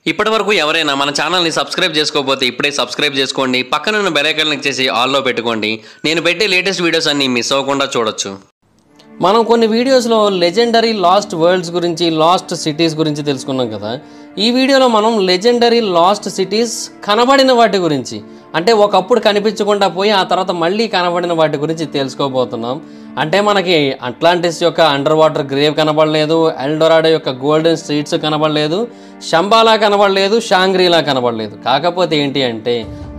ఇప్పటివరకు ఎవరైనా మన ఛానల్ని సబ్స్క్రైబ్ చేసుకోకపోతే ఇప్పుడే సబ్స్క్రైబ్ చేసుకోండి. పక్కన ఉన్న బెల్ ఐకాన్ క్లిక్ చేసి ఆల్లో పెట్టుకోండి. నేను పెట్టే లేటెస్ట్ వీడియోస్ అన్ని మిస్ అవ్వకుండా చూడొచ్చు. మనం కొన్ని వీడియోస్లో లెజెండరీ లాస్ట్ వరల్డ్స్ గురించి, లాస్ట్ సిటీస్ గురించి తెలుసుకున్నాం కదా. ఈ వీడియోలో మనం లెజెండరీ లాస్ట్ సిటీస్ కనబడిన వాటి గురించి, అంటే ఒకప్పుడు కనిపించకుండా పోయి ఆ తర్వాత మళ్ళీ కనబడిన వాటి గురించి తెలుసుకోబోతున్నాం. అంటే మనకి అట్లాంటిస్ యొక్క అండర్ వాటర్ గ్రేవ్ కనబడలేదు, ఎల్డోరాడో యొక్క గోల్డెన్ స్ట్రీట్స్ కనబడలేదు, శంబాలా కనబడలేదు, షాంగ్రీలా కనబడలేదు. కాకపోతే ఏంటి అంటే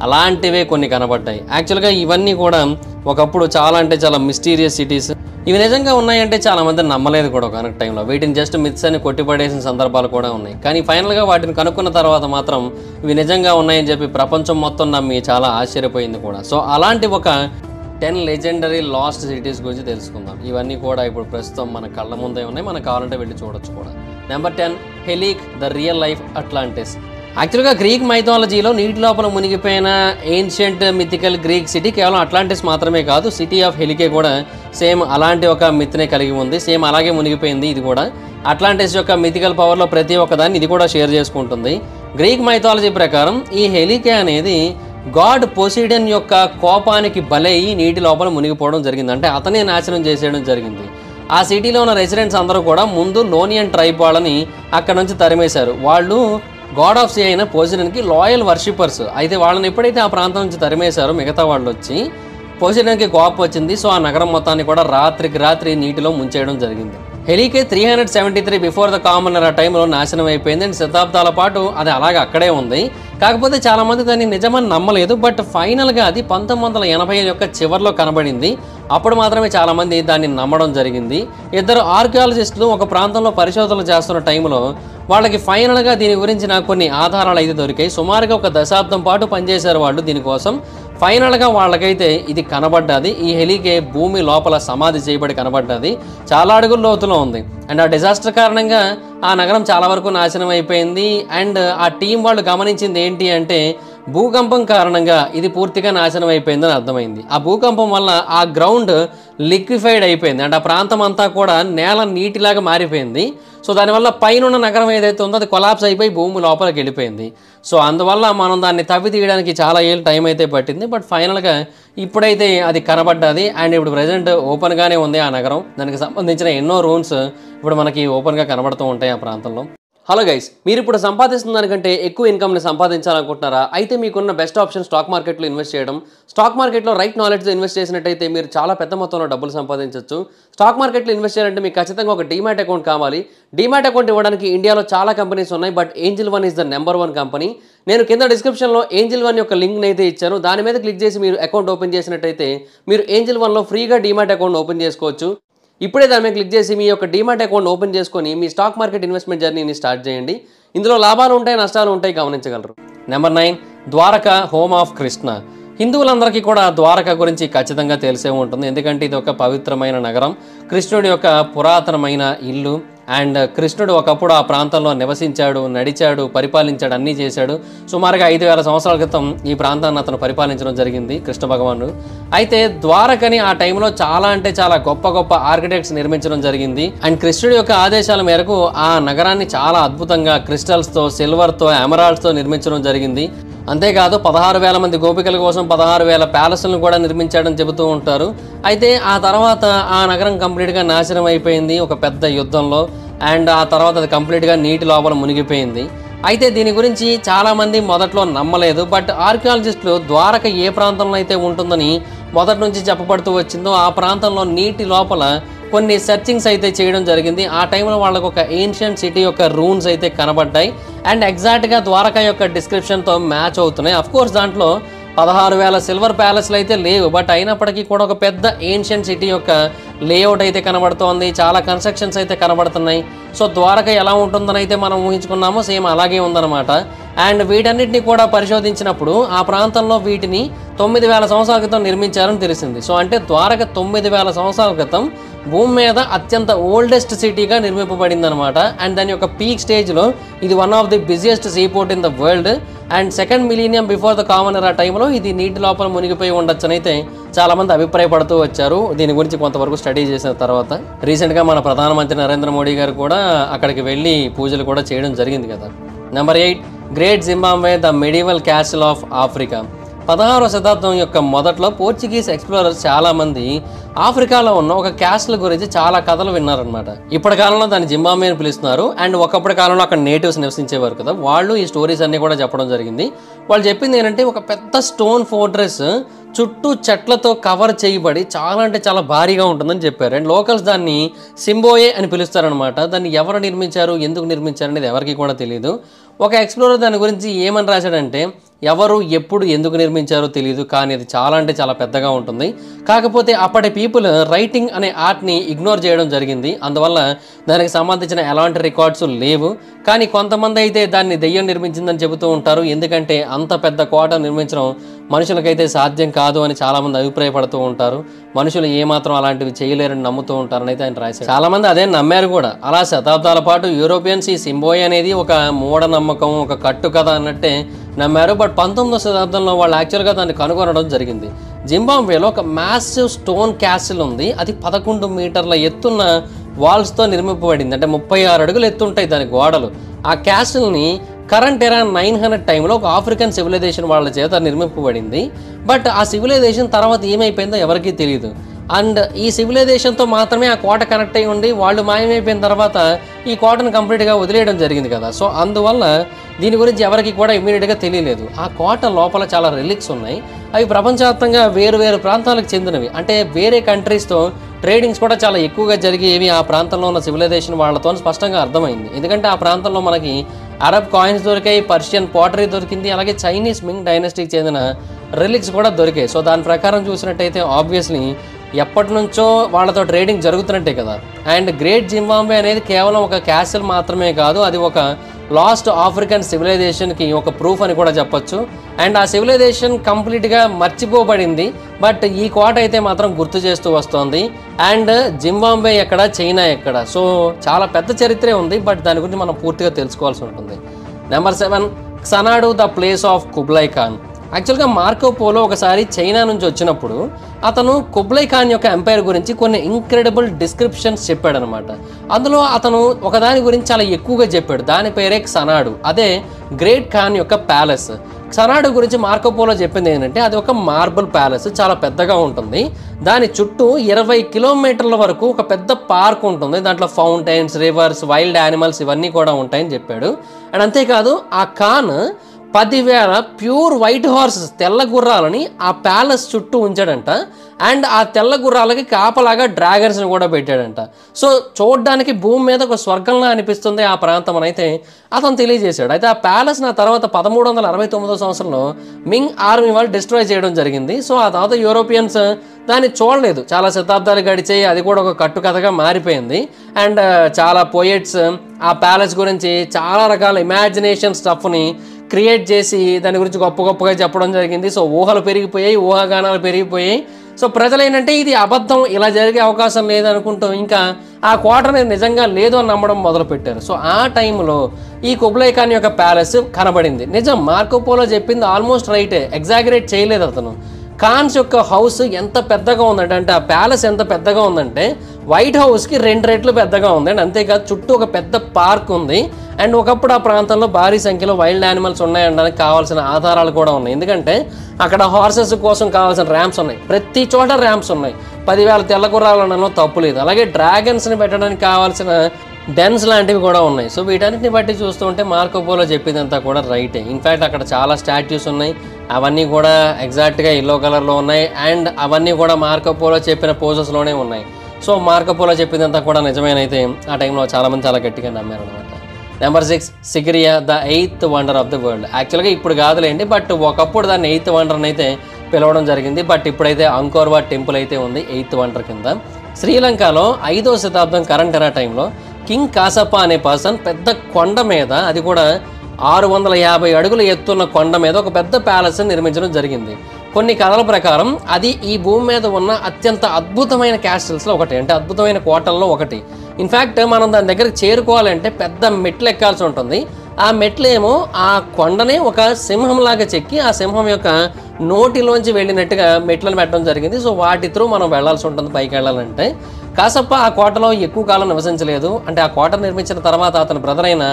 అలాంటివే కొన్ని కనబడ్డాయి. యాక్చువల్గా ఇవన్నీ కూడా ఒకప్పుడు చాలా అంటే చాలా మిస్టీరియస్ సిటీస్. ఇవి నిజంగా ఉన్నాయంటే చాలామంది నమ్మలేదు కూడా ఒకనొక టైంలో. వీటిని జస్ట్ మిత్స్ అని కొట్టిపడేసిన సందర్భాలు కూడా ఉన్నాయి. కానీ ఫైనల్గా వాటిని కనుక్కున్న తర్వాత మాత్రం ఇవి నిజంగా ఉన్నాయని చెప్పి ప్రపంచం మొత్తం నమ్మి చాలా ఆశ్చర్యపోయింది కూడా. సో అలాంటి ఒక 10 లెజెండరీ లాస్ట్ సిటీస్ గురించి తెలుసుకుందాం. ఇవన్నీ కూడా ఇప్పుడు ప్రస్తుతం మన కళ్ళ ముందే ఉన్నాయి, మనకు కావాలంటే వెళ్ళి చూడొచ్చు కూడా. Number 10, Helike the real life Atlantis. యాక్చువల్గా గ్రీక్ మైథాలజీలో నీటి లోపల మునిగిపోయిన ఏన్షియంట్ మిథికల్ గ్రీక్ సిటీ కేవలం అట్లాంటిస్ మాత్రమే కాదు, సిటీ ఆఫ్ హెలికే కూడా సేమ్ అలాంటి ఒక మిత్నే కలిగి ఉంది. సేమ్ అలాగే మునిగిపోయింది ఇది కూడా. అట్లాంటిస్ యొక్క మిథికల్ పవర్లో ప్రతి ఒక్కదాన్ని ఇది కూడా షేర్ చేసుకుంటుంది. గ్రీక్ మైథాలజీ ప్రకారం ఈ హెలికే అనేది గాడ్ పొసైడన్ యొక్క కోపానికి బలయ్యి నీటి లోపల మునిగిపోవడం జరిగింది. అంటే అతనే నాశనం చేసేయడం జరిగింది. ఆ సిటీలో ఉన్న రెసిడెంట్స్ అందరూ కూడా ముందు లోనియన్ ట్రైబ్ వాళ్ళని అక్కడ నుంచి తరిమేశారు. వాళ్ళు గాడ్ ఆఫ్ సీ అయిన పోసిడన్కి లాయల్ వర్షిపర్స్. అయితే వాళ్ళని ఎప్పుడైతే ఆ ప్రాంతం నుంచి తరిమేశారో మిగతా వాళ్ళు వచ్చి పోసిడన్కి కోపం వచ్చింది. సో ఆ నగరం మొత్తాన్ని కూడా రాత్రికి రాత్రి నీటిలో ముంచేయడం జరిగింది. హెలికే 373 బిఫోర్ ద కామన్ ఆ టైంలో నాశనం అయిపోయింది. అండ్ శతాబ్దాల పాటు అది అలాగే అక్కడే ఉంది. కాకపోతే చాలామంది దాన్ని నిజమని నమ్మలేదు. బట్ ఫైనల్గా అది 1980 యొక్క చివరిలో కనబడింది. అప్పుడు మాత్రమే చాలామంది దాన్ని నమ్మడం జరిగింది. ఇద్దరు ఆర్కియాలజిస్టులు ఒక ప్రాంతంలో పరిశోధనలు చేస్తున్న టైంలో వాళ్ళకి ఫైనల్గా దీని గురించిన కొన్ని ఆధారాలు అయితే దొరికాయి. సుమారుగా ఒక దశాబ్దం పాటు పనిచేశారు వాళ్ళు దీనికోసం. ఫైనల్గా వాళ్ళకైతే ఇది కనబడ్డది. ఈ హెలికే భూమి లోపల సమాధి చేయబడి కనబడ్డది. చాలా అడుగుల లోతులో ఉంది. అండ్ ఆ డిజాస్టర్ కారణంగా ఆ నగరం చాలా వరకు నాశనం అయిపోయింది. అండ్ ఆ టీం వాళ్ళు గమనించింది ఏంటి అంటే భూకంపం కారణంగా ఇది పూర్తిగా నాశనం అయిపోయిందని అర్థమైంది. ఆ భూకంపం వల్ల ఆ గ్రౌండ్ లిక్విఫైడ్ అయిపోయింది. అంటే ఆ ప్రాంతం అంతా కూడా నేల నీటిలాగా మారిపోయింది. సో దానివల్ల పైన నగరం ఏదైతే ఉందో అది కొలాప్స్ అయిపోయి భూమి లోపలికి వెళ్ళిపోయింది. సో అందువల్ల మనం దాన్ని తవ్వి తీయడానికి చాలా ఏళ్ళు టైం అయితే పట్టింది. బట్ ఫైనల్గా ఇప్పుడైతే అది కనబడ్డది. అండ్ ఇప్పుడు ప్రజెంట్ ఓపెన్గానే ఉంది ఆ నగరం. దానికి సంబంధించిన ఎన్నో రూమ్స్ ఇప్పుడు మనకి ఓపెన్గా కనబడుతూ ఉంటాయి ఆ ప్రాంతంలో. హలో గైస్, మీరు ఇప్పుడు సంపాదిస్తున్న దానికంటే ఎక్కువ ఇన్కమ్ని సంపాదించాలనుకుంటున్నారా? అయితే మీకున్న బెస్ట్ ఆప్షన్ స్టాక్ మార్కెట్లో ఇన్వెస్ట్ చేయడం. స్టాక్ మార్కెట్లో రైట్ నాలెడ్జ్తో ఇన్వెస్ట్ చేసినట్టయితే మీరు చాలా పెద్ద మొత్తంలో డబ్బులు సంపాదించవచ్చు. స్టాక్ మార్కెట్లో ఇన్వెస్ట్ చేయాలంటే మీకు ఖచ్చితంగా ఒక డీమ్యాట్ అకౌంట్ కావాలి. డీమ్యాట్ అకౌంట్ ఇవ్వడానికి ఇండియాలో చాలా కంపెనీస్ ఉన్నాయి. But angel one is the number 1 company. నేను కింద డిస్క్రిప్షన్లో ఏంజిల్ వన్ యొక్క లింక్ని అయితే ఇచ్చాను. దాని మీద క్లిక్ చేసి మీరు అకౌంట్ ఓపెన్ చేసినట్టయితే మీరు ఏంజిల్ వన్లో ఫ్రీగా డీమ్యాట్ అకౌంట్ ఓపెన్ చేసుకోవచ్చు. ఇప్పుడే దాని మీద క్లిక్ చేసి మీ యొక్క డీమ్యాట్ అకౌంట్ ఓపెన్ చేసుకొని మీ స్టాక్ మార్కెట్ ఇన్వెస్ట్మెంట్ జర్నీని స్టార్ట్ చేయండి. ఇందులో లాభాలు ఉంటాయి, నష్టాలు ఉంటాయి, గమనించగలరు. Number 9, Dwarka home of Krishna. హిందువులందరికీ కూడా ద్వారకా గురించి ఖచ్చితంగా తెలిసే ఉంటుంది. ఎందుకంటే ఇది ఒక పవిత్రమైన నగరం, కృష్ణుడి యొక్క పురాతనమైన ఇల్లు. అండ్ కృష్ణుడు ఒకప్పుడు ఆ ప్రాంతంలో నివసించాడు, నడిచాడు, పరిపాలించాడు, అన్నీ చేశాడు. సుమారుగా 5000 సంవత్సరాల క్రితం ఈ ప్రాంతాన్ని అతను పరిపాలించడం జరిగింది కృష్ణ భగవానుడు. అయితే ద్వారకని ఆ టైంలో చాలా అంటే చాలా గొప్ప గొప్ప ఆర్కిటెక్ట్స్ నిర్మించడం జరిగింది. అండ్ కృష్ణుడి యొక్క ఆదేశాల మేరకు ఆ నగరాన్ని చాలా అద్భుతంగా క్రిస్టల్స్తో, సిల్వర్తో, ఎమరాల్డ్స్తో నిర్మించడం జరిగింది. అంతేకాదు 16,000 మంది గోపికల కోసం 16,000 ప్యాలెస్లను కూడా నిర్మించాడని చెబుతూ ఉంటారు. అయితే ఆ తర్వాత ఆ నగరం కంప్లీట్గా నాశనం అయిపోయింది ఒక పెద్ద యుద్ధంలో. అండ్ ఆ తర్వాత అది కంప్లీట్గా నీటి లోపల మునిగిపోయింది. అయితే దీని గురించి చాలామంది మొదట్లో నమ్మలేదు. బట్ ఆర్కియాలజిస్టులు ద్వారక ఏ ప్రాంతంలో అయితే ఉంటుందని మొదటి నుంచి చెప్పబడుతూ వచ్చిందో ఆ ప్రాంతంలో నీటి లోపల కొన్ని సెర్చింగ్స్ అయితే చేయడం జరిగింది. ఆ టైంలో వాళ్ళకు ఒక ఏన్షియంట్ సిటీ యొక్క రూన్స్ అయితే కనబడ్డాయి. అండ్ ఎగ్జాక్ట్గా ద్వారకా యొక్క డిస్క్రిప్షన్తో మ్యాచ్ అవుతున్నాయి. అఫ్కోర్స్ దాంట్లో 16,000 సిల్వర్ ప్యాలెస్లు అయితే లేవు. బట్ అయినప్పటికీ కూడా ఒక పెద్ద ఏన్షియంట్ సిటీ యొక్క లేఅవుట్ అయితే కనబడుతోంది, చాలా కన్స్ట్రక్షన్స్ అయితే కనబడుతున్నాయి. సో ద్వారక ఎలా ఉంటుందని అయితే మనం ఊహించుకున్నామో సేమ్ అలాగే ఉందన్నమాట. అండ్ వీటన్నిటిని కూడా పరిశోధించినప్పుడు ఆ ప్రాంతంలో వీటిని 9,000 సంవత్సరాల క్రితం నిర్మించారని తెలిసింది. సో అంటే ద్వారక 9,000 సంవత్సరాల క్రితం భూమి మీద అత్యంత ఓల్డెస్ట్ సిటీగా నిర్మింపబడింది అనమాట. అండ్ దాని యొక్క పీక్ స్టేజ్లో ఇది one of the busiest seaport in the world. And second millennium before the common ఎరా టైంలో ఇది నీటి లోపల మునిగిపోయి ఉండొచ్చని అయితే చాలామంది అభిప్రాయపడుతూ వచ్చారు. దీని గురించి కొంతవరకు స్టడీ చేసిన తర్వాత రీసెంట్గా మన ప్రధానమంత్రి నరేంద్ర మోడీ గారు కూడా అక్కడికి వెళ్ళి పూజలు కూడా చేయడం జరిగింది కదా. Number 8, great Zimbabwe the medieval castle of Africa. 16వ శతాబ్దం యొక్క మొదట్లో పోర్చుగీస్ ఎక్స్ప్లోరర్స్ చాలామంది ఆఫ్రికాలో ఉన్న ఒక క్యాస్ట్ల గురించి చాలా కథలు విన్నారనమాట. ఇప్పటి కాలంలో దాన్ని జింబాబ్వే అని పిలుస్తున్నారు. అండ్ ఒకప్పటి కాలంలో అక్కడ నేటివ్స్ నివసించేవారు కదా, వాళ్ళు ఈ స్టోరీస్ అన్నీ కూడా చెప్పడం జరిగింది. వాళ్ళు చెప్పింది ఏంటంటే ఒక పెద్ద స్టోన్ ఫోర్ట్రెస్ చుట్టూ చెట్లతో కవర్ చేయబడి చాలా అంటే చాలా భారీగా ఉంటుందని చెప్పారు. అండ్ లోకల్స్ దాన్ని సింబోయే అని పిలుస్తారనమాట. దాన్ని ఎవరు నిర్మించారు, ఎందుకు నిర్మించారు అనేది ఎవరికి కూడా తెలియదు. ఒక ఎక్స్ప్లోరర్ దాని గురించి ఏమని రాశాడంటే ఎవరు ఎప్పుడు ఎందుకు నిర్మించారో తెలియదు, కానీ అది చాలా అంటే చాలా పెద్దగా ఉంటుంది. కాకపోతే అప్పటి పీపుల్ రైటింగ్ అనే ఆర్ట్ని ఇగ్నోర్ చేయడం జరిగింది. అందువల్ల దానికి సంబంధించిన ఎలాంటి రికార్డ్స్ లేవు. కానీ కొంతమంది అయితే దాన్ని దెయ్యం నిర్మించిందని చెబుతూ ఉంటారు. ఎందుకంటే అంత పెద్ద కోట నిర్మించడం మనుషులకైతే సాధ్యం కాదు అని చాలామంది అభిప్రాయపడుతూ ఉంటారు. మనుషులు ఏమాత్రం అలాంటివి చేయలేరని నమ్ముతూ ఉంటారని అయితే ఆయన రాశారు. చాలామంది అదే నమ్మారు కూడా. అలా శతాబ్దాల పాటు యూరోపియన్స్ ఈ సింబోయ్ అనేది ఒక మూఢనమ్మకం, ఒక కట్టు కథ అన్నట్టే నమ్మారు. బట్ 19వ శతాబ్దంలో వాళ్ళు యాక్చువల్గా దాన్ని కనుగొనడం జరిగింది. జింబాబ్వేలో ఒక మ్యాసివ్ స్టోన్ క్యాసిల్ ఉంది. అది 11 మీటర్ల ఎత్తున్న వాల్స్తో నిర్మింపబడింది. అంటే 36 అడుగులు ఎత్తుంటాయి దాని గోడలు. ఆ క్యాసిల్ని కరెంట్ ఎరా 900 టైంలో ఒక ఆఫ్రికన్ సివిలైజేషన్ వాళ్ళ చేత నిర్మింపబడింది. బట్ ఆ సివిలైజేషన్ తర్వాత ఏమైపోయిందో ఎవరికీ తెలియదు. అండ్ ఈ సివిలైజేషన్తో మాత్రమే ఆ కోట కనెక్ట్ అయ్యి ఉండి వాళ్ళు మాయమైపోయిన తర్వాత ఈ కోటను కంప్లీట్గా వదిలేయడం జరిగింది కదా. సో అందువల్ల దీని గురించి ఎవరికి కూడా ఇమీడియట్గా తెలియలేదు. ఆ కోట లోపల చాలా రిలిక్స్ ఉన్నాయి. అవి ప్రపంచవ్యాప్తంగా వేరు వేరు ప్రాంతాలకు చెందినవి. అంటే వేరే కంట్రీస్తో ట్రేడింగ్స్ కూడా చాలా ఎక్కువగా జరిగేవి ఆ ప్రాంతంలో ఉన్న సివిలైజేషన్ వాళ్ళతో స్పష్టంగా అర్థమైంది. ఎందుకంటే ఆ ప్రాంతంలో మనకి అరబ్ కాయిన్స్ దొరికాయి, పర్షియన్ పాటరీ దొరికింది, అలాగే చైనీస్ మింగ్ డైనస్టీకి చెందిన రిలిక్స్ కూడా దొరికాయి. సో దాని ప్రకారం చూసినట్టయితే ఆబ్వియస్లీ ఎప్పటి నుంచో వాళ్ళతో ట్రేడింగ్ జరుగుతున్నట్టే కదా. అండ్ గ్రేట్ జింబాబ్వే అనేది కేవలం ఒక క్యాసిల్ మాత్రమే కాదు, అది ఒక లాస్ట్ ఆఫ్రికన్ సివిలైజేషన్కి ఒక ప్రూఫ్ అని కూడా చెప్పొచ్చు. అండ్ ఆ సివిలైజేషన్ కంప్లీట్గా మర్చిపోబడింది. బట్ ఈ కోట అయితే మాత్రం గుర్తు చేస్తూ వస్తుంది. అండ్ జింబాబ్వే ఎక్కడ, చైనా ఎక్కడ, సో చాలా పెద్ద చరిత్రే ఉంది. బట్ దాని గురించి మనం పూర్తిగా తెలుసుకోవాల్సి ఉంటుంది. Number 7, Xanadu the place of Kublai Khan. యాక్చువల్గా మార్కో పోలో ఒకసారి చైనా నుంచి వచ్చినప్పుడు అతను కుబ్లై ఖాన్ యొక్క ఎంపైర్ గురించి కొన్ని ఇంక్రెడిబుల్ డిస్క్రిప్షన్స్ చెప్పాడనమాట. అందులో అతను ఒకదాని గురించి చాలా ఎక్కువగా చెప్పాడు. దాని పేరే క్సనాడు. అదే గ్రేట్ ఖాన్ యొక్క ప్యాలెస్. క్సనాడు గురించి మార్కో పోలో చెప్పింది ఏంటంటే అది ఒక మార్బుల్ ప్యాలెస్, చాలా పెద్దగా ఉంటుంది. దాని చుట్టూ 20 కిలోమీటర్ల వరకు ఒక పెద్ద పార్క్ ఉంటుంది. దాంట్లో ఫౌంటైన్స్, రివర్స్, వైల్డ్ యానిమల్స్ ఇవన్నీ కూడా ఉంటాయని చెప్పాడు. అండ్ అంతేకాదు ఆ ఖాన్ 10,000 ప్యూర్ వైట్ హార్సెస్, తెల్ల గుర్రాలని ఆ ప్యాలెస్ చుట్టూ ఉంచాడంట. అండ్ ఆ తెల్ల గుర్రాలకి కాపలాగా డ్రాగన్స్ని కూడా పెట్టాడంట. సో చూడడానికి భూమి మీద ఒక స్వర్గంలా అనిపిస్తుంది ఆ ప్రాంతం అని అయితే అతను తెలియజేశాడు. అయితే ఆ ప్యాలెస్ నా తర్వాత 1369వ సంవత్సరంలో మింగ్ ఆర్మీ వాళ్ళు డిస్ట్రాయ్ చేయడం జరిగింది. సో ఆ తర్వాత యూరోపియన్స్ దాన్ని చూడలేదు. చాలా శతాబ్దాలు గడిచాయి, అది కూడా ఒక కట్టుకథగా మారిపోయింది. అండ్ చాలా పోయెట్స్ ఆ ప్యాలెస్ గురించి చాలా రకాల ఇమాజినేషన్ స్టఫ్ని క్రియేట్ చేసి దాని గురించి గొప్పగా చెప్పడం జరిగింది. సో ఊహలు పెరిగిపోయాయి, ఊహాగానాలు పెరిగిపోయాయి. సో ప్రజలు ఏంటంటే ఇది అబద్ధం, ఇలా జరిగే అవకాశం లేదనుకుంటూ ఇంకా ఆ కోట అనేది నిజంగా లేదు అని నమ్మడం మొదలుపెట్టారు. సో ఆ టైంలో ఈ కుబ్లై ఖాన్ యొక్క ప్యాలెస్ కనబడింది. నిజం, మార్కో పోలో చెప్పింది ఆల్మోస్ట్ రైటే, ఎగ్జాగరేట్ చేయలేదు అతను. ఖాన్స్ యొక్క హౌస్ ఎంత పెద్దగా ఉందంటే, అంటే ఆ ప్యాలెస్ ఎంత పెద్దగా ఉందంటే వైట్ హౌస్కి 2 రెట్లు పెద్దగా ఉంది. అండ్ అంతేకాదు చుట్టూ ఒక పెద్ద పార్క్ ఉంది. అండ్ ఒకప్పుడు ఆ ప్రాంతంలో భారీ సంఖ్యలో వైల్డ్ యానిమల్స్ ఉన్నాయనడానికి కావాల్సిన ఆధారాలు కూడా ఉన్నాయి. ఎందుకంటే అక్కడ హార్సెస్ కోసం కావాల్సిన ర్యాంప్స్ ఉన్నాయి, ప్రతి చోట ర్యాంప్స్ ఉన్నాయి. 10,000 తెల్ల గుర్రాలు ఉండడంలో తప్పు లేదు. అలాగే డ్రాగన్స్ని పెట్టడానికి కావాల్సిన డెన్స్ లాంటివి కూడా ఉన్నాయి. సో వీటన్నిటిని బట్టి చూస్తూ ఉంటే మార్కో పోలో చెప్పిందంతా కూడా రైటే. ఇన్ఫ్యాక్ట్ అక్కడ చాలా స్టాట్యూస్ ఉన్నాయి, అవన్నీ కూడా ఎగ్జాక్ట్గా ఎల్లో కలర్లో ఉన్నాయి. అండ్ అవన్నీ కూడా మార్కో పోలో చెప్పిన పోజెస్లోనే ఉన్నాయి. సో మార్కో పోలో చెప్పిందంతా కూడా నిజమేనైతే ఆ టైంలో చాలామంది చాలా గట్టిగా నమ్మారు అనమాట. Number 6, Sigiriya the 8th wonder of the world. యాక్చువల్గా ఇప్పుడు కాదులేండి, బట్ ఒకప్పుడు దాన్ని 8th వండర్ అయితే పిలవడం జరిగింది. బట్ ఇప్పుడైతే అంకోర్ వాట్ టెంపుల్ అయితే ఉంది 8th వండర్ కింద. శ్రీలంకలో 5వ శతాబ్దం కరెంట్ ఎరా టైంలో కింగ్ కాసప్ప అనే పర్సన్ పెద్ద కొండ మీద, అది కూడా 650 అడుగులు ఎత్తున్న కొండ మీద ఒక పెద్ద ప్యాలెస్ నిర్మించడం జరిగింది. కొన్ని కథల ప్రకారం అది ఈ భూమి మీద ఉన్న అత్యంత అద్భుతమైన క్యాస్టిల్స్లో ఒకటి, అంటే అద్భుతమైన కోటల్లో ఒకటి. ఇన్ఫ్యాక్ట్ మనం దాని దగ్గరికి చేరుకోవాలంటే పెద్ద మెట్లు ఎక్కాల్సి ఉంటుంది. ఆ మెట్లేమో ఆ కొండనే ఒక సింహంలాగా చెక్కి ఆ సింహం యొక్క నోటిలోంచి వెళ్ళినట్టుగా మెట్లను పెట్టడం జరిగింది. సో వాటి త్రూ మనం వెళ్లాల్సి ఉంటుంది పైకి వెళ్ళాలంటే. కాసప్ప ఆ కోటలో ఎక్కువ కాలం నివసించలేదు. అంటే ఆ కోట నిర్మించిన తర్వాత అతని బ్రదర్ అయిన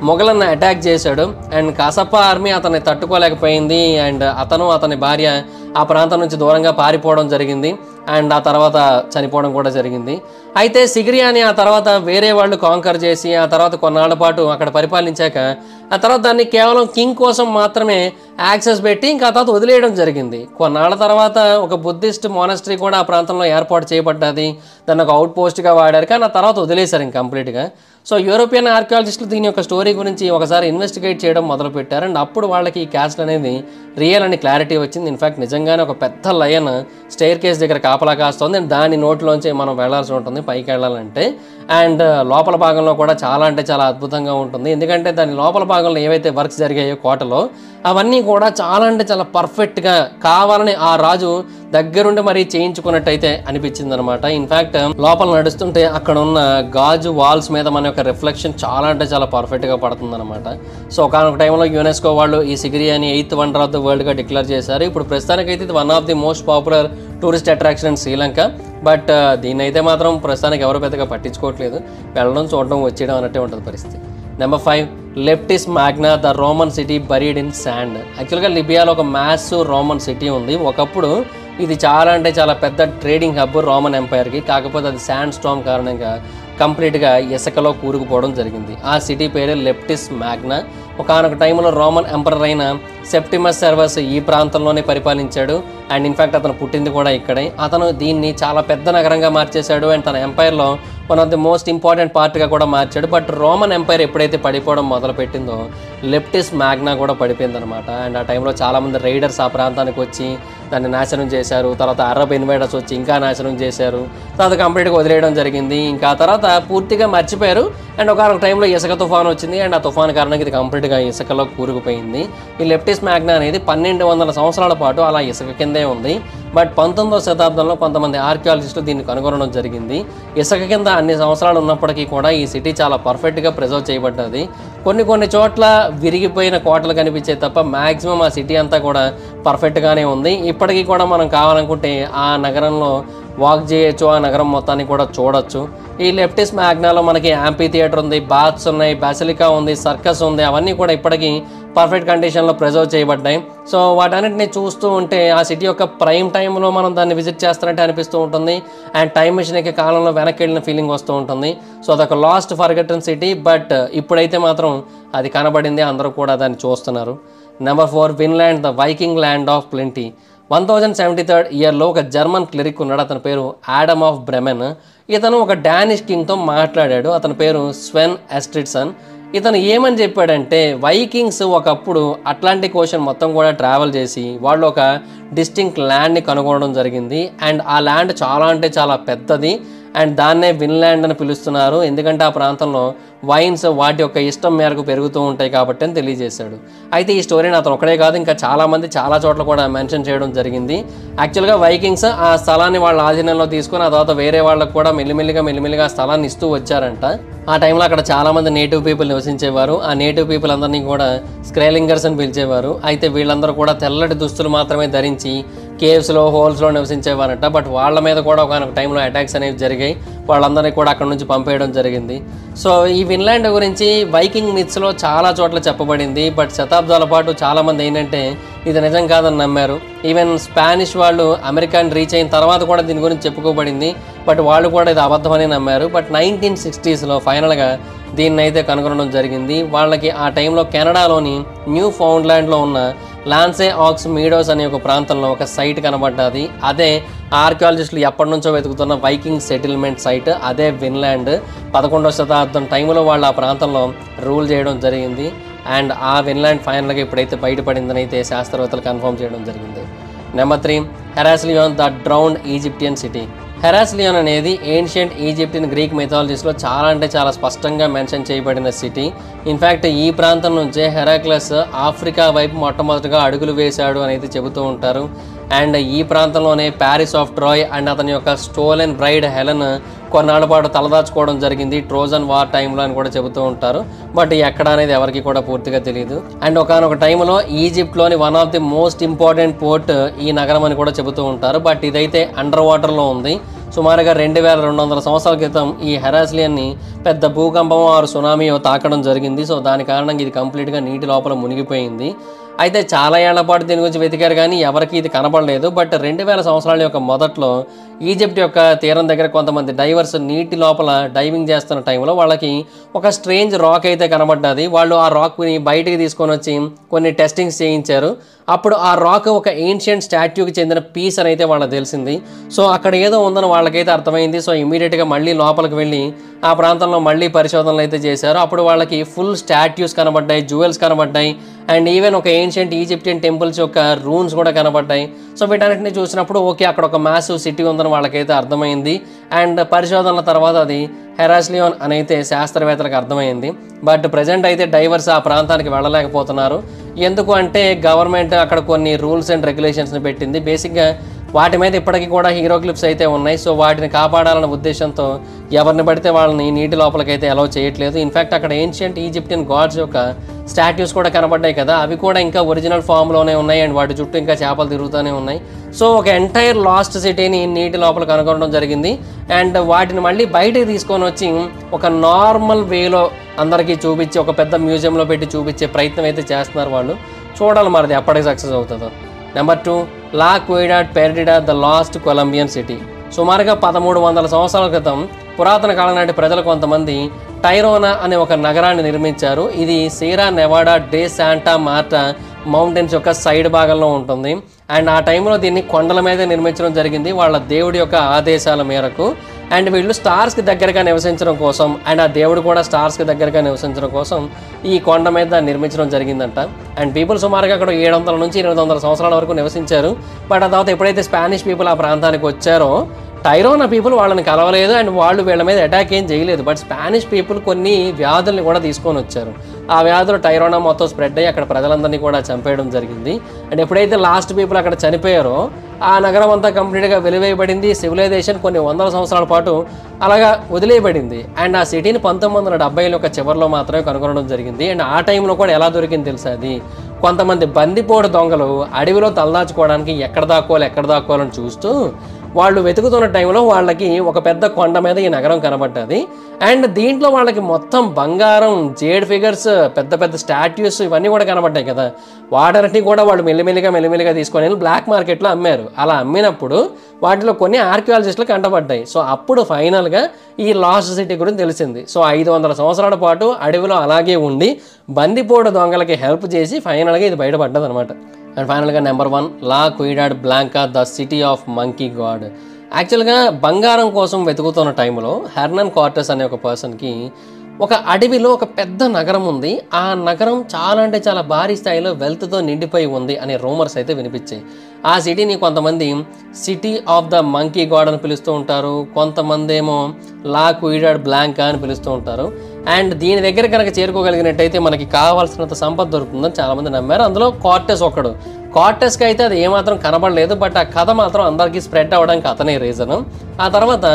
మొఘలన్న అటాక్ చేశాడు. అండ్ కాసప్ప ఆర్మీ అతన్ని తట్టుకోలేకపోయింది. అండ్ అతని భార్య ఆ ప్రాంతం నుంచి దూరంగా పారిపోవడం జరిగింది. అండ్ ఆ తర్వాత చనిపోవడం కూడా జరిగింది. అయితే సిగిరియాని ఆ తర్వాత వేరే వాళ్ళు కాంకర్ చేసి ఆ తర్వాత కొన్నాళ్ల పాటు అక్కడ పరిపాలించాక ఆ తర్వాత దాన్ని కేవలం కింగ్ కోసం మాత్రమే యాక్సెస్ పెట్టి ఇంకా ఆ తర్వాత వదిలేయడం జరిగింది. కొన్నాళ్ల తర్వాత ఒక బుద్ధిస్ట్ మోనస్ట్రీ కూడా ఆ ప్రాంతంలో ఏర్పాటు చేయబడ్డది. దాన్ని ఒక అవుట్ పోస్ట్గా వాడారు, కానీ ఆ తర్వాత వదిలేశారు ఇంక కంప్లీట్గా. సో యూరోపియన్ ఆర్కియాలజిస్టులు దీని యొక్క స్టోరీ గురించి ఒకసారి ఇన్వెస్టిగేట్ చేయడం మొదలుపెట్టారు. అండ్ అప్పుడు వాళ్ళకి ఈ క్యాస్ట్ అనేది రియల్ అని క్లారిటీ వచ్చింది. ఇన్ఫ్యాక్ట్ నిజంగానే ఒక పెద్ద లయన్ స్టైర్ కేస్ దగ్గర కాపలా కాస్తుంది. అండ్ దాని నోట్లోంచి మనం వెళ్లాల్సి ఉంటుంది పైకి వెళ్ళాలంటే. అండ్ లోపల భాగంలో కూడా చాలా అంటే చాలా అద్భుతంగా ఉంటుంది. ఎందుకంటే దాని లోపల భాగంలో ఏవైతే వర్క్స్ జరిగాయో కోటలో అవన్నీ కూడా చాలా అంటే చాలా పర్ఫెక్ట్గా కావాలని ఆ రాజు దగ్గరుండి మరీ చేయించుకున్నట్టయితే అనిపించింది అనమాట. ఇన్ఫ్యాక్ట్ లోపల నడుస్తుంటే అక్కడ ఉన్న గాజు వాల్స్ మీద మన యొక్క రిఫ్లెక్షన్ చాలా అంటే చాలా పర్ఫెక్ట్గా పడుతుంది అనమాట. సో ఒకనొక టైంలో యునెస్కో వాళ్ళు ఈ సిగిరియాని 8th వండర్ ఆఫ్ ద వరల్డ్గా డిక్లేర్ చేశారు. ఇప్పుడు ప్రస్తుతానికైతే ఇది one of the most popular tourist attraction in Sri Lanka. But దీన్ని అయితే మాత్రం ప్రస్తుతానికి ఎవరు పెద్దగా పట్టించుకోవట్లేదు. వెళ్ళడం చూడడం వచ్చేయడం అన్నట్టే ఉంటుంది పరిస్థితి. Number 5, Leptis Magna, the Roman city buried in sand. యాక్చువల్గా లిబియాలో ఒక మ్యాసివ్ రోమన్ సిటీ ఉంది. ఒకప్పుడు ఇది చాలా అంటే చాలా పెద్ద ట్రేడింగ్ హబ్ రోమన్ ఎంపైర్కి. కాకపోతే అది శాండ్ స్టార్మ్ కారణంగా కంప్లీట్గా ఇసుకలో కూరుకుపోవడం జరిగింది. ఆ సిటీ పేరు లెప్టిస్ మ్యాగ్నా. ఒకనొక టైంలో రోమన్ ఎంపరర్ అయిన సెప్టిమస్ సెర్వస్ ఈ ప్రాంతంలోనే పరిపాలించాడు. అండ్ ఇన్ఫ్యాక్ట్ అతను పుట్టింది కూడా ఇక్కడే. అతను దీన్ని చాలా పెద్ద నగరంగా మార్చేశాడు. అండ్ తన ఎంపైర్లో one of the most important పార్ట్గా కూడా మార్చాడు. బట్ రోమన్ ఎంపైర్ ఎప్పుడైతే పడిపోవడం మొదలుపెట్టిందో లెప్టిస్ మ్యాగ్నా కూడా పడిపోయిందనమాట. అండ్ ఆ టైంలో చాలామంది రైడర్స్ ఆ ప్రాంతానికి వచ్చి దాన్ని నాశనం చేశారు. తర్వాత అరబ్ ఇన్వైడర్స్ వచ్చి ఇంకా నాశనం చేశారు. తర్వాత కంప్లీట్గా వదిలేయడం జరిగింది. ఇంకా తర్వాత పూర్తిగా మర్చిపోయారు. అండ్ ఒకనొక టైంలో ఇసుక తుఫాన్ వచ్చింది. అండ్ ఆ తుఫాన్ కారణంగా ఇది కంప్లీట్గా ఇసుకలో కూరుకుపోయింది. ఈ లెప్టిస్ మ్యాగ్నా అనేది 1200 సంవత్సరాల పాటు అలా ఇసుక కిందే ఉంది. బట్ 19వ శతాబ్దంలో కొంతమంది ఆర్కియాలజిస్టులు దీన్ని కనుగొనడం జరిగింది. ఇసుక కింద అన్ని సంవత్సరాలు ఉన్నప్పటికీ కూడా ఈ సిటీ చాలా పర్ఫెక్ట్గా ప్రిజర్వ్ చేయబడ్డది. కొన్ని చోట్ల విరిగిపోయిన కోటలు కనిపించే తప్ప మ్యాక్సిమం ఆ సిటీ అంతా కూడా పర్ఫెక్ట్గానే ఉంది. ఇప్పటికీ కూడా మనం కావాలనుకుంటే ఆ నగరంలో వాక్ చేయొచ్చు, ఆ నగరం మొత్తాన్ని కూడా చూడొచ్చు. ఈ లెప్టిస్ మ్యాగ్నాలో మనకి యాంపీ థియేటర్ ఉంది, బాత్స్ ఉన్నాయి, బాసిలికా ఉంది, సర్కస్ ఉంది. అవన్నీ కూడా ఇప్పటికీ పర్ఫెక్ట్ కండిషన్లో ప్రిజర్వ్ చేయబడ్డాయి. సో వాటన్నిటిని చూస్తూ ఉంటే ఆ సిటీ యొక్క ప్రైమ్ టైంలో మనం దాన్ని విజిట్ చేస్తారంటే అనిపిస్తూ ఉంటుంది. అండ్ టైం మిషన్ ఎక్కే కాలంలో వెనక్కి వెళ్ళిన ఫీలింగ్ వస్తూ ఉంటుంది. సో అదొక లాస్ట్ ఫర్గెటన్ సిటీ. బట్ ఇప్పుడైతే మాత్రం అది కనబడింది, అందరూ కూడా దాన్ని చూస్తున్నారు. Number 4, Finland, the Viking land of plenty. 1073 ఇయర్లో ఒక జర్మన్ క్లెరిక్ ఉన్నాడు. అతని పేరు ఆడమ్ ఆఫ్ బ్రెమెన్. ఇతను ఒక డానిష్ కింగ్తో మాట్లాడాడు. అతని పేరు స్వెన్ ఎస్ట్రిడ్సన్. ఇతను ఏమని చెప్పాడంటే వైకింగ్స్ ఒకప్పుడు అట్లాంటిక్ ఓషన్ మొత్తం కూడా ట్రావెల్ చేసి వాళ్ళు ఒక డిస్టింక్ట్ ల్యాండ్ని కనుగొనడం జరిగింది. అండ్ ఆ ల్యాండ్ చాలా అంటే చాలా పెద్దది. అండ్ దాన్నే విన్లాండ్ అని పిలుస్తున్నారు. ఎందుకంటే ఆ ప్రాంతంలో వైన్స్ వాటి యొక్క ఇష్టం మేరకు పెరుగుతూ ఉంటాయి కాబట్టి అని తెలియజేశాడు. అయితే ఈ స్టోరీని అతను ఒకడే కాదు, ఇంకా చాలామంది చాలా చోట్ల కూడా మెన్షన్ చేయడం జరిగింది. యాక్చువల్గా వైకింగ్స్ ఆ స్థలాన్ని వాళ్ళ ఆధీనంలో తీసుకొని ఆ తర్వాత వేరే వాళ్ళకు కూడా మెల్లిమెల్లిగా ఆ స్థలాన్ని ఇస్తూ వచ్చారంట. ఆ టైంలో అక్కడ చాలామంది నేటివ్ పీపుల్ నివసించేవారు. ఆ నేటివ్ పీపుల్ అందరినీ కూడా స్క్రేలింగర్స్ అని పిలిచేవారు. అయితే వీళ్ళందరూ కూడా తెల్లటి దుస్తులు మాత్రమే ధరించి కేవ్స్లో హోల్స్లో నివసించేవారంట. బట్ వాళ్ళ మీద కూడా ఒక టైంలో అటాక్స్ అనేవి జరిగాయి. వాళ్ళందరినీ కూడా అక్కడ నుంచి పంపేయడం జరిగింది. సో ఈ విన్లాండ్ గురించి వైకింగ్ మిత్స్లో చాలా చోట్ల చెప్పబడింది. బట్ శతాబ్దాల పాటు చాలామంది ఏంటంటే ఇది నిజం కాదని నమ్మారు. ఈవెన్ స్పానిష్ వాళ్ళు అమెరికాని రీచ్ అయిన తర్వాత కూడా దీని గురించి చెప్పుకోబడింది. బట్ వాళ్ళు కూడా ఇది అబద్ధమని నమ్మారు. బట్ 1960sలో ఫైనల్గా దీన్ని అయితే కనుగొనడం జరిగింది. వాళ్ళకి ఆ టైంలో కెనడాలోని న్యూ ఫౌండ్లాండ్లో ఉన్న లాన్సే ఆక్స్ మీడోస్ అనే ఒక ప్రాంతంలో ఒక సైట్ కనబడ్డది. అదే ఆర్కియాలజిస్టులు ఎప్పటి నుంచో వెతుకుతున్న వైకింగ్ సెటిల్మెంట్ సైట్. అదే విన్లాండ్. 11వ శతాబ్దం టైంలో వాళ్ళు ఆ ప్రాంతంలో రూల్ చేయడం జరిగింది. అండ్ ఆ విన్లాండ్ ఫైనల్గా ఇప్పుడైతే బయటపడిందని అయితే శాస్త్రవేత్తలు కన్ఫర్మ్ చేయడం జరిగింది. Number 3, Heracleion, the drowned Egyptian city. Heracleion అనేది ఏన్షియంట్ ఈజిప్టియన్ గ్రీక్ మిథాలజీస్లో చాలా అంటే చాలా స్పష్టంగా మెన్షన్ చేయబడిన సిటీ. ఇన్ఫ్యాక్ట్ ఈ ప్రాంతం నుంచే హెరాక్లస్ ఆఫ్రికా వైపు మొట్టమొదటిగా అడుగులు వేశాడు అని అయితే చెబుతూ ఉంటారు. అండ్ ఈ ప్రాంతంలోనే ప్యారిస్ ఆఫ్ ట్రాయ్ అండ్ అతని యొక్క స్టోలెన్ బ్రైడ్ హెలెన్ కొన్నాళ్ళ పాటు తలదాచుకోవడం జరిగింది ట్రోజన్ వార్ టైంలో అని కూడా చెబుతూ ఉంటారు. బట్ ఎక్కడ అనేది ఎవరికి కూడా పూర్తిగా తెలియదు. అండ్ ఒకనొక టైంలో ఈజిప్ట్లోని one of the most important port ఈ నగరం అని కూడా చెబుతూ ఉంటారు. బట్ ఇదైతే అండర్ వాటర్లో ఉంది. సుమారుగా 2200 సంవత్సరాల క్రితం ఈ హెరాస్లియన్ని పెద్ద భూకంపం ఆరు సునామీయో తాకడం జరిగింది. సో దాని కారణంగా ఇది కంప్లీట్గా నీటి లోపల మునిగిపోయింది. అయితే చాలా ఏళ్ల పాటు దీని గురించి వెతికారు కానీ ఎవరికి ఇది కనపడలేదు. బట్ 2000 సంవత్సరాల యొక్క మొదట్లో ఈజిప్ట్ యొక్క తీరం దగ్గర కొంతమంది డైవర్స్ నీటి లోపల డైవింగ్ చేస్తున్న టైంలో వాళ్ళకి ఒక స్ట్రేంజ్ రాక్ అయితే కనబడ్డది. వాళ్ళు ఆ రాక్ని బయటికి తీసుకొని వచ్చి కొన్ని టెస్టింగ్స్ చేయించారు. అప్పుడు ఆ రాక్ ఒక ఏన్షియంట్ స్టాట్యూకి చెందిన పీస్ అని అయితే వాళ్ళకి తెలిసింది. సో అక్కడ ఏదో ఉందని వాళ్ళకైతే అర్థమైంది. సో ఇమీడియట్గా మళ్ళీ లోపలికి వెళ్ళి ఆ ప్రాంతంలో మళ్ళీ పరిశోధనలు అయితే చేశారు. అప్పుడు వాళ్ళకి ఫుల్ స్టాట్యూస్ కనబడ్డాయి, జ్యువెల్స్ కనబడ్డాయి, అండ్ ఈవెన్ ఒక ఏన్షియంట్ ఈజిప్షియన్ టెంపుల్స్ యొక్క రూన్స్ కూడా కనబడ్డాయి. సో వీటన్నిటిని చూసినప్పుడు ఓకే అక్కడ ఒక మ్యాసివ్ సిటీ ఉందని వాళ్ళకైతే అర్థమైంది. అండ్ పరిశోధనల తర్వాత అది హెరాస్లియోన్ అని అయితే శాస్త్రవేత్తలకు అర్థమైంది. బట్ ప్రజెంట్ అయితే డైవర్స్ ఆ ప్రాంతానికి వెళ్ళలేకపోతున్నారు. ఎందుకు అంటే గవర్నమెంట్ అక్కడ కొన్ని రూల్స్ అండ్ రెగ్యులేషన్స్ని పెట్టింది. బేసిక్గా వాటి మీద ఇప్పటికీ కూడా హీరోగ్లిఫ్స్ అయితే ఉన్నాయి. సో వాటిని కాపాడాలన్న ఉద్దేశంతో ఎవరిని పడితే వాళ్ళని నీటి లోపలికైతే అలౌ చేయట్లేదు. ఇన్ఫ్యాక్ట్ అక్కడ ఏన్షియంట్ ఈజిప్టియన్ గాడ్స్ యొక్క స్టాట్యూస్ కూడా కనబడ్డాయి కదా, అవి కూడా ఇంకా ఒరిజినల్ ఫామ్లోనే ఉన్నాయి. అండ్ వాటి చుట్టూ ఇంకా చేపలు తిరుగుతూనే ఉన్నాయి. సో ఒక ఎంటైర్ లాస్ట్ సిటీని నీటి లోపల కనుగొనడం జరిగింది. అండ్ వాటిని మళ్ళీ బయటికి తీసుకొని వచ్చి ఒక నార్మల్ వేలో అందరికీ చూపించి ఒక పెద్ద మ్యూజియంలో పెట్టి చూపించే ప్రయత్నం అయితే చేస్తున్నారు వాళ్ళు. చూడాలి మరి ఎప్పటికి సక్సెస్ అవుతుందో. Number 2, La Ciudad Perdida the lost Colombian city. సుమారుగా 1300 సంవత్సరాల క్రితం పురాతన కాలం నాటి ప్రజలు కొంతమంది టైరోనా అనే ఒక నగరాన్ని నిర్మించారు. ఇది Sierra Nevada de Santa Marta mountains యొక్క సైడ్ భాగంలో ఉంటుంది. అండ్ ఆ టైంలో దీన్ని కొండల మీద నిర్మించడం జరిగింది వాళ్ళ దేవుడి యొక్క ఆదేశాల మేరకు. అండ్ వీళ్ళు స్టార్స్కి దగ్గరగా నివసించడం కోసం, అండ్ ఆ దేవుడు కూడా స్టార్స్కి దగ్గరగా నివసించడం కోసం ఈ కొండ మీద నిర్మించడం జరిగిందంట. అండ్ పీపుల్ సుమారుగా అక్కడ 700 నుంచి 800 సంవత్సరాల వరకు నివసించారు. బట్ ఆ తర్వాత ఎప్పుడైతే స్పానిష్ పీపుల్ ఆ ప్రాంతానికి వచ్చారో టైరోనా పీపుల్ వాళ్ళని కలవలేదు అండ్ వాళ్ళు వీళ్ళ మీద అటాక్ ఏం చేయలేదు. బట్ స్పానిష్ పీపుల్ కొన్ని వ్యాధుల్ని కూడా తీసుకొని వచ్చారు. ఆ వ్యాధులు టైరోనా మొత్తం స్ప్రెడ్ అయ్యి అక్కడ ప్రజలందరినీ కూడా చంపేయడం జరిగింది. అండ్ ఎప్పుడైతే లాస్ట్ పీపుల్ అక్కడ చనిపోయారో ఆ నగరం అంతా కంప్లీట్గా వెలివేయబడింది. సివిలైజేషన్ కొన్ని 100 సంవత్సరాల పాటు అలాగా వదిలేయబడింది. అండ్ ఆ సిటీని 1970 యొక్క చివరిలో మాత్రమే కనుగొనడం జరిగింది. అండ్ ఆ టైంలో కూడా ఎలా దొరికింది తెలుసా, అది కొంతమంది బందిపోటు దొంగలు అడవిలో తలదాచుకోవడానికి ఎక్కడ దాక్కోవాలని చూస్తూ వాళ్ళు వెతుకుతున్న టైంలో వాళ్ళకి ఒక పెద్ద కొండ మీద ఈ నగరం కనబడ్డది. అండ్ దీంట్లో వాళ్ళకి మొత్తం బంగారం, జేడ్ ఫిగర్స్, పెద్ద పెద్ద స్టాట్యూస్ ఇవన్నీ కూడా కనబడ్డాయి కదా. వాటన్నిటిని కూడా వాళ్ళు మెల్లిమెల్లిగా తీసుకొని వెళ్ళి బ్లాక్ మార్కెట్లో అమ్మారు. అలా అమ్మినప్పుడు వాటిలో కొన్ని ఆర్కియాలజిస్టులు కంటపడ్డాయి. సో అప్పుడు ఫైనల్గా ఈ లాస్ట్ సిటీ గురించి తెలిసింది. సో 500 సంవత్సరాల పాటు అడవిలో అలాగే ఉండి బందిపోటు దొంగలకి హెల్ప్ చేసి ఫైనల్గా ఇది బయటపడ్డది అనమాట. అండ్ ఫైనల్గా number 1, La Ciudad Blanca the city of monkey god. యాక్చువల్గా బంగారం కోసం వెతుకుతున్న టైంలో హెర్నన్ కార్టెస్ అనే ఒక పర్సన్కి ఒక అడవిలో ఒక పెద్ద నగరం ఉంది. ఆ నగరం చాలా అంటే చాలా భారీ స్థాయిలో వెల్త్తో నిండిపోయి ఉంది అనే రూమర్స్ అయితే వినిపించాయి. ఆ సిటీని కొంతమంది city of the monkey God అని పిలుస్తూ ఉంటారు, కొంతమంది ఏమో లా క్విడాడ్ బ్లాంకా అని పిలుస్తూ ఉంటారు. అండ్ దీని దగ్గర కనుక చేరుకోగలిగినట్టయితే మనకి కావాల్సినంత సంపద దొరుకుతుందని చాలామంది నమ్మారు. అందులో కార్టెస్ ఒకడు. కార్టెస్కి అయితే అది ఏమాత్రం కనబడలేదు, బట్ ఆ కథ మాత్రం అందరికీ స్ప్రెడ్ అవ్వడానికి అతనే రీజను. ఆ తర్వాత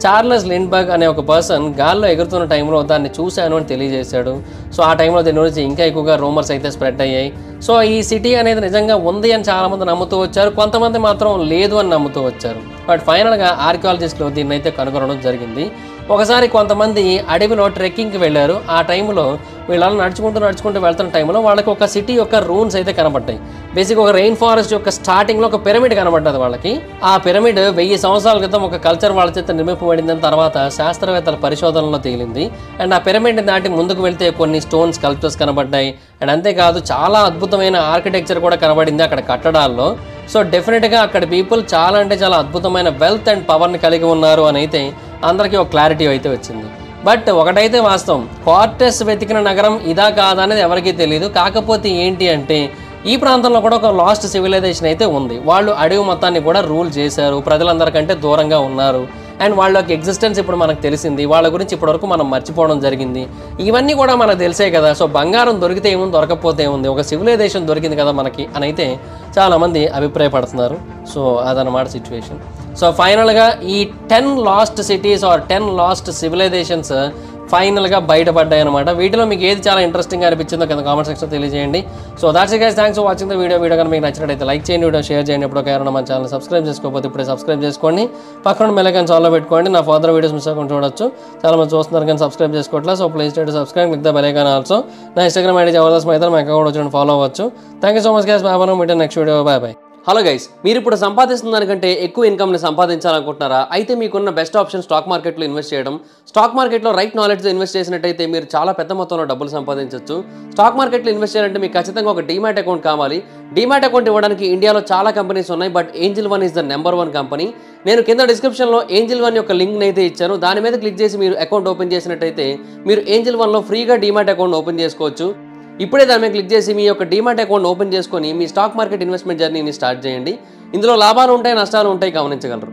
చార్లెస్ లిండ్బర్గ్ అనే ఒక పర్సన్ గాల్లో ఎగురుతున్న టైంలో దాన్ని చూశాను అని తెలియజేశాడు. సో ఆ టైంలో దీని గురించి ఇంకా ఎక్కువగా రూమర్స్ అయితే స్ప్రెడ్ అయ్యాయి. సో ఈ సిటీ అనేది నిజంగా ఉంది అని చాలామంది నమ్ముతూ వచ్చారు, కొంతమంది మాత్రం లేదు అని నమ్ముతూ వచ్చారు. బట్ ఫైనల్గా ఆర్కియాలజిస్టులు దీన్ని అయితే కనుగొనడం జరిగింది. ఒకసారి కొంతమంది అడవిలో ట్రెక్కింగ్కి వెళ్ళారు. ఆ టైంలో వీళ్ళని నడుచుకుంటూ వెళ్తున్న టైంలో వాళ్ళకి ఒక సిటీ యొక్క రూన్స్ అయితే కనబడ్డాయి. బేసిక్ ఒక రెయిన్ ఫారెస్ట్ యొక్క స్టార్టింగ్లో ఒక పిరమిడ్ కనబడ్డది వాళ్ళకి. ఆ పిరమిడ్ 1000 సంవత్సరాల క్రితం ఒక కల్చర్ వాళ్ళ చేత నిర్మింపబడిందని తర్వాత శాస్త్రవేత్తల పరిశోధనలో తేలింది. అండ్ ఆ పిరమిడ్ దాటి ముందుకు వెళ్తే కొన్ని స్టోన్ స్కల్ప్చర్స్ కనబడ్డాయి. అండ్ అంతేకాదు చాలా అద్భుతమైన ఆర్కిటెక్చర్ కూడా కనబడింది అక్కడ కట్టడాల్లో. సో డెఫినెట్గా అక్కడ పీపుల్ చాలా అంటే చాలా అద్భుతమైన వెల్త్ అండ్ పవర్ని కలిగి ఉన్నారు అని అయితే అందరికీ ఒక క్లారిటీ అయితే వచ్చింది. బట్ ఒకటైతే వాస్తవం, కార్టెస్ వెతికిన నగరం ఇదా కాదా అనేది ఎవరికీ తెలియదు. కాకపోతే ఏంటి అంటే ఈ ప్రాంతంలో కూడా ఒక లాస్ట్ సివిలైజేషన్ అయితే ఉంది. వాళ్ళు అడవి మొత్తాన్ని కూడా రూల్ చేశారు, ప్రజలందరికంటే దూరంగా ఉన్నారు. అండ్ వాళ్ళ యొక్క ఎగ్జిస్టెన్స్ ఇప్పుడు మనకు తెలిసింది, వాళ్ళ గురించి ఇప్పటివరకు మనం మర్చిపోవడం జరిగింది. ఇవన్నీ కూడా మనకు తెలిసే కదా. సో బంగారం దొరికితే ఏముంది, దొరకకపోతే ఏముంది, ఒక సివిలైజేషన్ దొరికింది కదా మనకి అని అయితే చాలామంది అభిప్రాయపడుతున్నారు. సో అదనమాట సిచ్యువేషన్. సో ఫైనల్గా ఈ 10 last cities are 10 last civilizations ఫైనల్గా బయటపడ్డాయి అనమాట. వీటిలో మీకు ఏది చాలా ఇంట్రెస్టింగ్గా అనిపించిందో కింద కామెంట్ సెక్షన్ తెలియజేయండి. So that's it guys, thanks for watching the video. Video కానీ మీకు నచ్చినట్లయితే లైక్ చేయండి, వీడియో షేర్ చేయండి. ఎప్పుడో కారణం మన ఛానల్ సబ్స్క్రైబ్ చేసుకోకపోతే ఇప్పుడే సబ్స్క్రైబ్ చేసుకోండి. పక్కన బెల్ ఐకాన్ ఆల్లో పెట్టుకోండి. నా ఫర్దర్ వీడియోస్ మిస్ అవ్వకుండా చూడొచ్చు. చాలా మంది చూస్తున్నారు కానీ సబ్స్క్రైబ్ చేసుకోవట్లేదు. So please to subscribe with the bell icon also. నా ఇన్స్టాగ్రామ్ ఐడి జబర్దస్త్ మైదాన్, మా అకౌంట్ వచ్చి ఫాలో అవ్వచ్చు. Thank you so much guys. Bye. Meet next video. Bye bye. Hello guys, మీరు ఇప్పుడు సంపాదిస్తున్న దానికంటే ఎక్కువ ఇన్కమ్ని సంపాదించాలనుకుంటున్నారా? అయితే మీకున్న బెస్ట్ ఆప్షన్ స్టాక్ మార్కెట్లో ఇన్వెస్ట్ చేయడం. స్టాక్ మార్కెట్లో రైట్ నాలెడ్జ్తో ఇన్వెస్ట్ చేసినట్టయితే మీరు చాలా పెద్ద మొత్తంలో డబ్బులు సంపాదించవచ్చు. స్టాక్ మార్కెట్లో ఇన్వెస్ట్ చేయాలంటే మీకు ఖచ్చితంగా ఒక డీమ్యాట్ అకౌంట్ కావాలి. డీమ్యాట్ అకౌంట్ ఇవ్వడానికి ఇండియాలో చాలా కంపెనీస్ ఉన్నాయి, but angel one is the number 1 company. నేను కింద డిస్క్రిప్షన్లో ఏంజిల్ వన్ యొక్క లింక్ని అయితే ఇచ్చాను. దాని మీద క్లిక్ చేసి మీరు అకౌంట్ ఓపెన్ చేసినట్టయితే మీరు ఏంజిల్ వన్లో ఫ్రీగా డీమ్యాట్ అకౌంట్ ఓపెన్ చేసుకోవచ్చు. ఇప్పుడే దాని మీద క్లిక్ చేసి మీ యొక్క డీమ్యాట్ అకౌంట్ ఓపెన్ చేసుకొని మీ స్టాక్ మార్కెట్ ఇన్వెస్ట్మెంట్ జర్నీని స్టార్ట్ చేయండి. ఇందులో లాభాలు ఉంటాయి, నష్టాలు ఉంటాయి, గమనించగలరు.